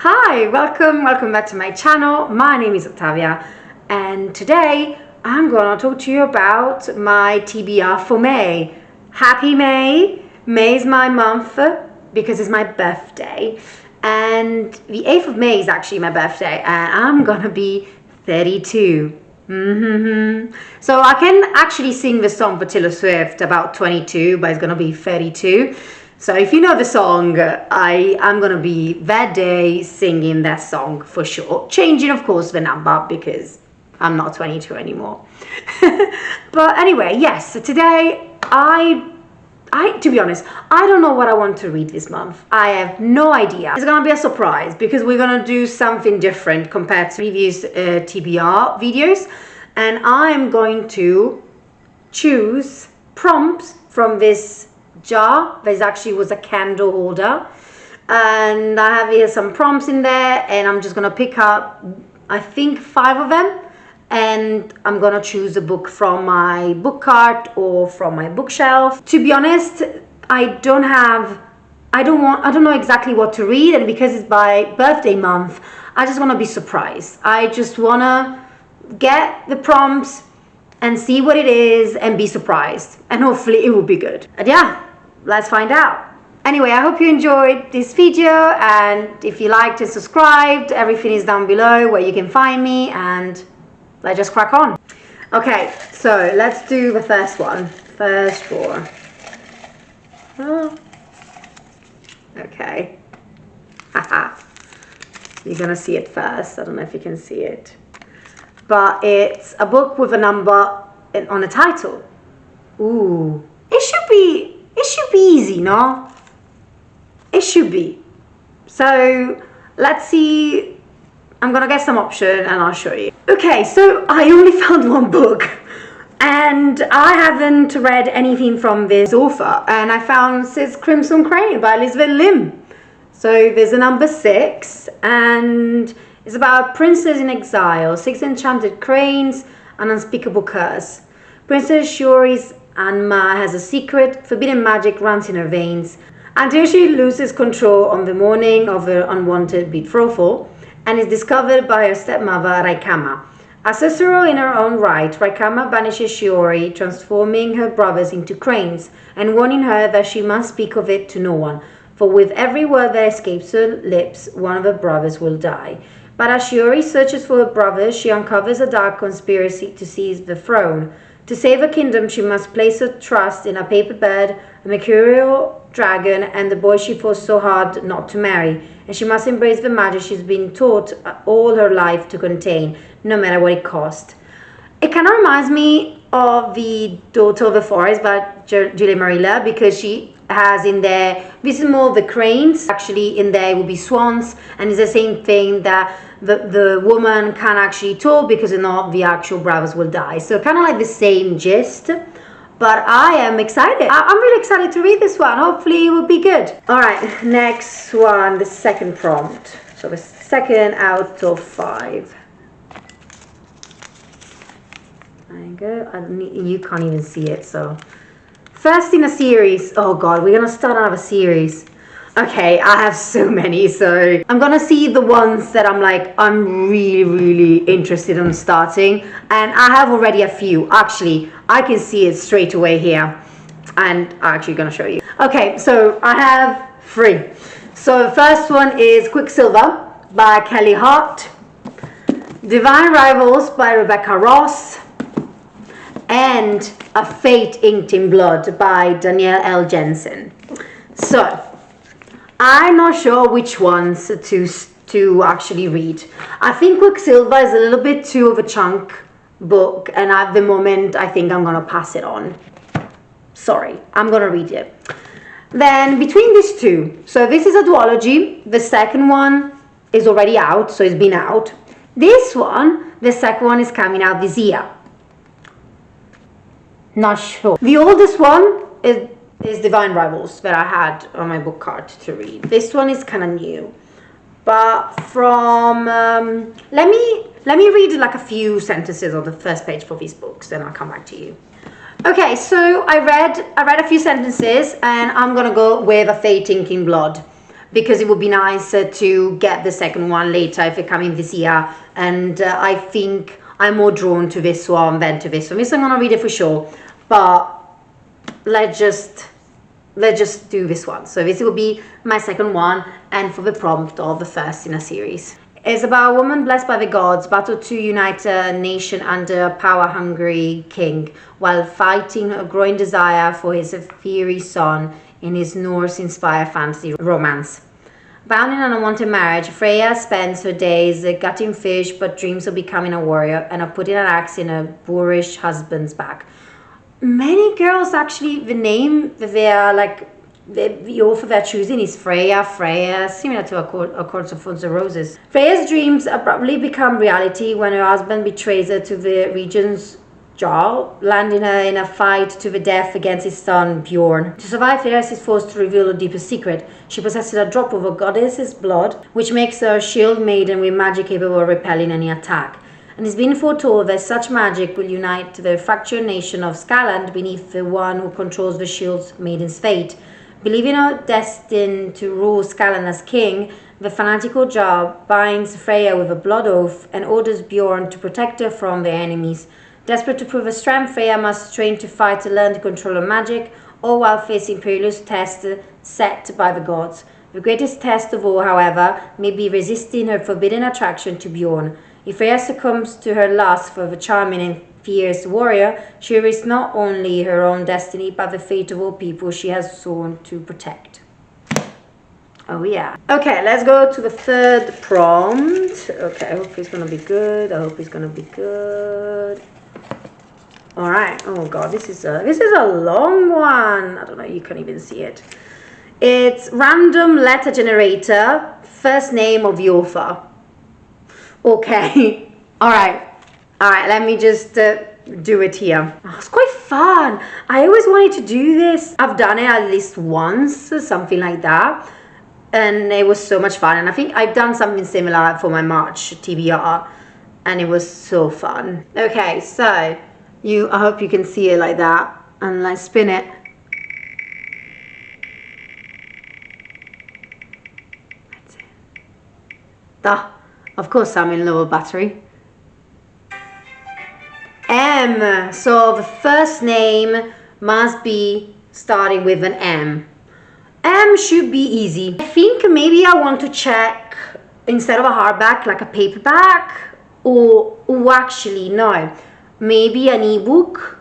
Hi, welcome back to my channel. My name is Ottavia, and today I'm gonna talk to you about my TBR for May. Happy May! May is my month because it's my birthday, and the 8th of May is actually my birthday, and I'm gonna be 32. So I can actually sing the song for Taylor Swift about 22, but it's gonna be 32. So if you know the song, I'm gonna be that day singing that song for sure. Changing, of course, the number because I'm not 22 anymore. But anyway, yes, so today to be honest, I don't know what I want to read this month. I have no idea. It's gonna be a surprise because we're gonna do something different compared to previous TBR videos. And I'm going to choose prompts from this jar. There actually was a candle holder, and I have here some prompts in there, and I'm just gonna pick up I think 5 of them, and I'm gonna choose a book from my book cart or from my bookshelf. To be honest, I don't know exactly what to read, and because it's my birthday month, I just want to be surprised. I just want to get the prompts and see what it is and be surprised, and hopefully it will be good. And yeah, let's find out. Anyway, I hope you enjoyed this video, and if you liked and subscribed, everything is down below where you can find me, and let's just crack on. Okay, so let's do the first one. First drawer. Oh. Okay. Haha. You're gonna see it first. I don't know if you can see it, but it's a book with a number on the title. Ooh, it should be easy, no? It should be. So let's see. I'm gonna get some option and I'll show you. Okay, so I only found one book, and I haven't read anything from this author, and I found Sis Crimson Crane by Elizabeth Lim. So there's a number 6, and it's about princess in exile, 6 enchanted cranes, an unspeakable curse. Princess Shiori's Anma has a secret, forbidden magic runs in her veins, until she loses control on the morning of her unwanted betrothal, and is discovered by her stepmother Raikama. Ancestral in her own right, Raikama banishes Shiori, transforming her brothers into cranes, and warning her that she must speak of it to no one, for with every word that escapes her lips, one of her brothers will die. But as Shiori searches for her brothers, she uncovers a dark conspiracy to seize the throne. To save her kingdom, she must place her trust in a paper bird, a mercurial dragon, and the boy she fought so hard not to marry. And she must embrace the magic she's been taught all her life to contain, no matter what it costs. It kind of reminds me of The Daughter of the Forest by Julia Marilla, because she has in there, this is more of the cranes, actually in there will be swans, and it's the same thing that the woman can't actually talk because if not the actual brothers will die. So kind of like the same gist, but I am excited. I'm really excited to read this one. Hopefully it will be good. All right, next one, the second prompt. So the second out of 5. There you go. You can't even see it, so. First in a series. Oh God, we're gonna start another series. Okay, I have so many, so I'm gonna see the ones that I'm really interested in starting, and I have already a few. Actually, I can see it straight away here, and I'm actually gonna show you. Okay, so I have 3. So the first one is Quicksilver by Kelly Hart, Divine Rivals by Rebecca Ross, and A Fate Inked in Blood by Danielle L. Jensen. So I'm not sure which ones to actually read. I think Quicksilver is a little bit too of a chunk book, and at the moment I think I'm gonna pass it on. Sorry, I'm gonna read it. Then between these two, so this is a duology. The second one is already out, so it's been out. This one, the second one is coming out this year. Not sure. The oldest one is Divine Rivals that I had on my book cart to read. This one is kind of new, but from let me read like a few sentences on the first page for these books, then I'll come back to you. Okay, so I read a few sentences, and I'm gonna go with A Fate Inked in Blood. because it would be nicer to get the second one later if it's coming this year. And I think I'm more drawn to this one than to this one. This I'm gonna read it for sure, but let's just do this one. So this will be my second one, and for the prompt of the first in a series. It's about a woman blessed by the gods, battled to unite a nation under a power-hungry king, while fighting a growing desire for his fiery son in his Norse-inspired fantasy romance. Bound in an unwanted marriage, Freya spends her days gutting fish, but dreams of becoming a warrior and of putting an axe in her boorish husband's back. Many girls actually, the name that they are like, the author they're choosing is Freya, similar to A Court of Thorns and Roses. Freya's dreams abruptly become reality when her husband betrays her to the region's Jar, landing her in a fight to the death against his son Bjorn. To survive, Freya is forced to reveal her deepest secret. She possesses a drop of a goddess's blood, which makes her a shield maiden with magic capable of repelling any attack. And it's been foretold that such magic will unite the fractured nation of Skyland beneath the one who controls the shield maiden's fate. Believing her destined to rule Skyland as king, the fanatical Jar binds Freya with a blood oath and orders Bjorn to protect her from their enemies. Desperate to prove her strength, Freya must train to fight to learn to control her magic, all while facing perilous tests set by the gods. The greatest test of all, however, may be resisting her forbidden attraction to Bjorn. If Freya succumbs to her lust for the charming and fierce warrior, she risks not only her own destiny, but the fate of all people she has sworn to protect. Oh yeah. Okay, let's go to the third prompt. Okay, I hope it's gonna be good. All right. Oh god, this is a long one. I don't know. You can't even see it. It's random letter generator. First name of the author. Okay. All right. Let me just do it here. Oh, it's quite fun. I always wanted to do this. I've done it at least once, something like that, and it was so much fun. And I think I've done something similar for my March TBR, and it was so fun. Okay, so I hope you can see it like that, and let's spin it. That's it. Of course I'm in lower battery. M. So the first name must be starting with an M. M should be easy. I think maybe I want to check, instead of a hardback, like a paperback, or actually no, maybe an ebook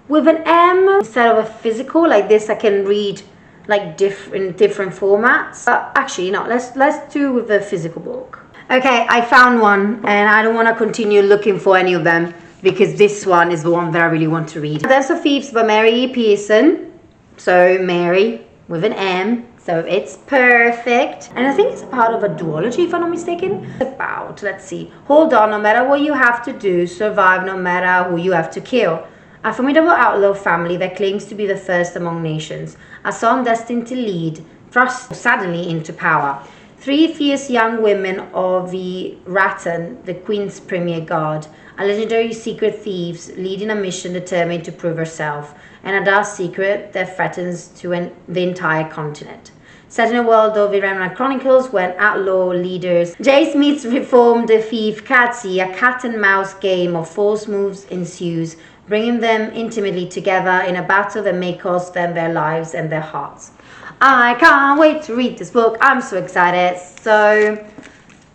with an M instead of a physical. Like this I can read like different formats. But actually no, let's do with the physical book. Okay, I found one, and I don't want to continue looking for any of them, because this one is the one that I really want to read. Dance of Thieves by Mary E. Pearson. So Mary with an M, so it's perfect. And I think it's part of a duology, if I'm not mistaken. It's about, let's see. Hold on, no matter what you have to do, survive no matter who you have to kill. A formidable outlaw family that claims to be the first among nations. A son destined to lead, thrust suddenly into power. 3 fierce young women of the Rattan, the Queen's premier guard, a legendary secret thieves leading a mission determined to prove herself, and a dark secret that threatens the entire continent. Set in a world of the Remnant Chronicles, when outlaw leaders Jace meets reformed thief Katsi, a cat-and-mouse game of false moves ensues, bringing them intimately together in a battle that may cost them their lives and their hearts. I can't wait to read this book. I'm so excited. So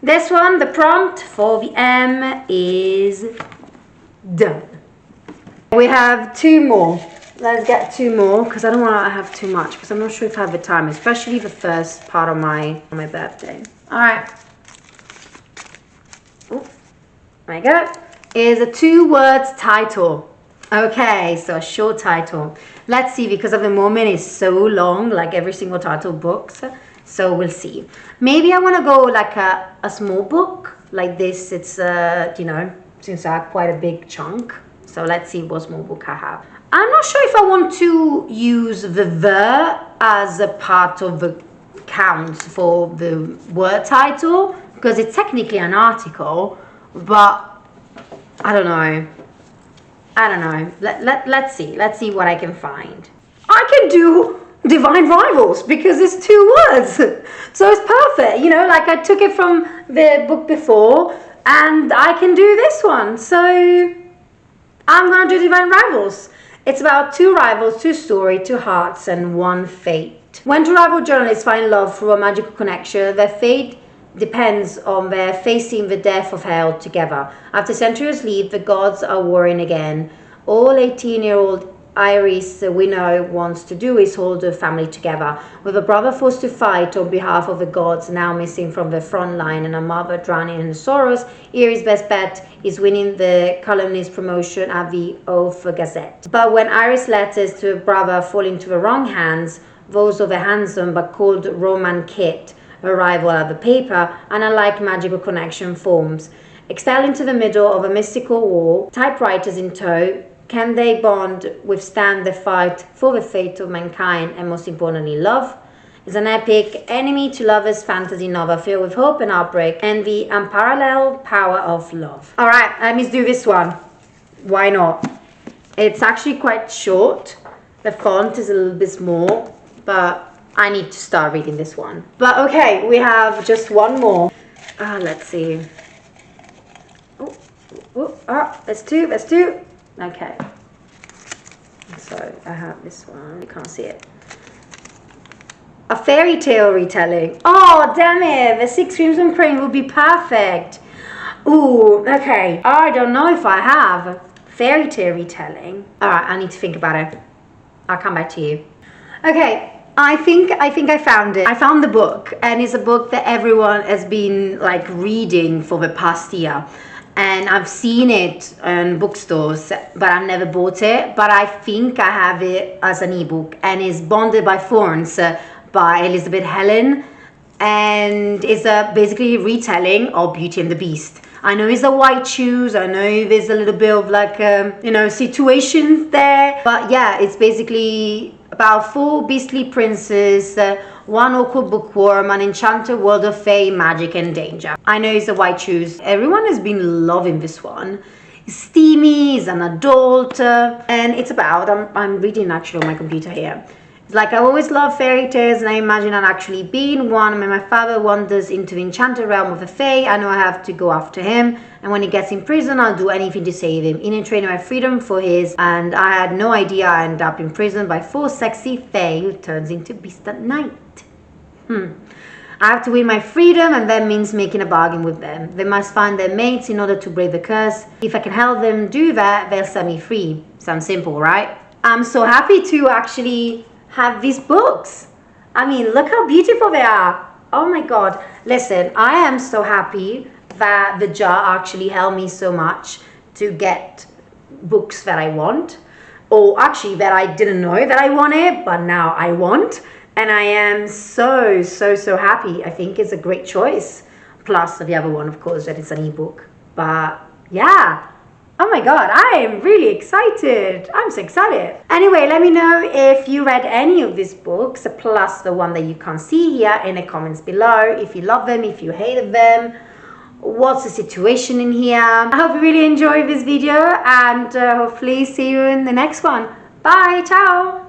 this one, the prompt for the M is done. We have 2 more. Let's get 2 more, because I don't want to have too much, because I'm not sure if I have the time, especially the first part of my birthday. All right. Oh, there you go. Is a 2 words title. Okay, so a short title. Let's see, because at the moment it's so long, like every single title books. So we'll see. Maybe I want to go like a small book like this. It's since I have quite a big chunk. So let's see what small book I have. I'm not sure if I want to use the as a part of the count for the word title, because it's technically an article, but I don't know. Let's see what I can find. I can do divine rivals, because it's 2 words. So it's perfect, you know, like I took it from the book before and I can do this one. So I'm going to do divine rivals. It's about 2 rivals, 2 stories, 2 hearts, and 1 fate. When 2 rival journalists find love through a magical connection, their fate depends on their facing the death of hell together. After centuries leave, the gods are warring again. All 18-year-old Iris we know wants to do is hold her family together. With a brother forced to fight on behalf of the gods, now missing from the front line, and a mother drowning in sorrows, Iris' best bet is winning the columnist promotion at the Oath Gazette. But when Iris' letters to her brother fall into the wrong hands, those of a handsome but cold Roman Kit, a rival at the paper, an unlike magical connection forms. Expelled into the middle of a mystical war, typewriters in tow, can they bond, withstand the fight for the fate of mankind, and most importantly, love? It's an epic enemy-to-lovers fantasy novel filled with hope and heartbreak and the unparalleled power of love. Alright, let me do this one. Why not? It's actually quite short. The font is a little bit small, but I need to start reading this one. But okay, we have just one more. Let's see. Let's do. Okay, so I have this one. You can't see it. A fairy tale retelling. Oh, damn it! The 6 Crimson Crane would be perfect. Ooh, okay. I don't know if I have fairy tale retelling. All right, I need to think about it. I'll come back to you. Okay, I think I found it. I found the book, and it's a book that everyone has been like reading for the past year. And I've seen it in bookstores, but I've never bought it. But I think I have it as an ebook, and it's Bonded by Thorns by Elizabeth Helen, and it's a basically retelling of Beauty and the Beast. I know it's a white shoes. I know there's a little bit of like situations there, but yeah, it's basically about 4 beastly princes, 1 awkward bookworm, an enchanted world of fae, magic, and danger. I know it's a white shoes. Everyone has been loving this one. It's steamy, it's an adult, and it's about, I'm reading actually on my computer here. It's like, I've always loved fairy tales, and I imagine I'm actually being one. When my father wanders into the enchanted realm of the fae, I know I have to go after him. And when he gets in prison, I'll do anything to save him. In trading my freedom for his, and I had no idea I ended up in prison by 4 sexy fae who turns into beast at night. I have to win my freedom, and that means making a bargain with them. They must find their mates in order to break the curse. If I can help them do that, they'll set me free. Sounds simple, right? I'm so happy to actually have these books. I mean, look how beautiful they are. Oh my god. Listen, I am so happy that the jar actually helped me so much to get books that I want, or actually that I didn't know that I wanted, but now I want. And I am so happy. I think it's a great choice. Plus the other one, of course, that it's an ebook. But yeah, oh my god, I am really excited. I'm so excited. Anyway, let me know if you read any of these books, plus the one that you can't see here, in the comments below. If you love them, if you hated them, what's the situation in here. I hope you really enjoyed this video, and hopefully see you in the next one. Bye, ciao.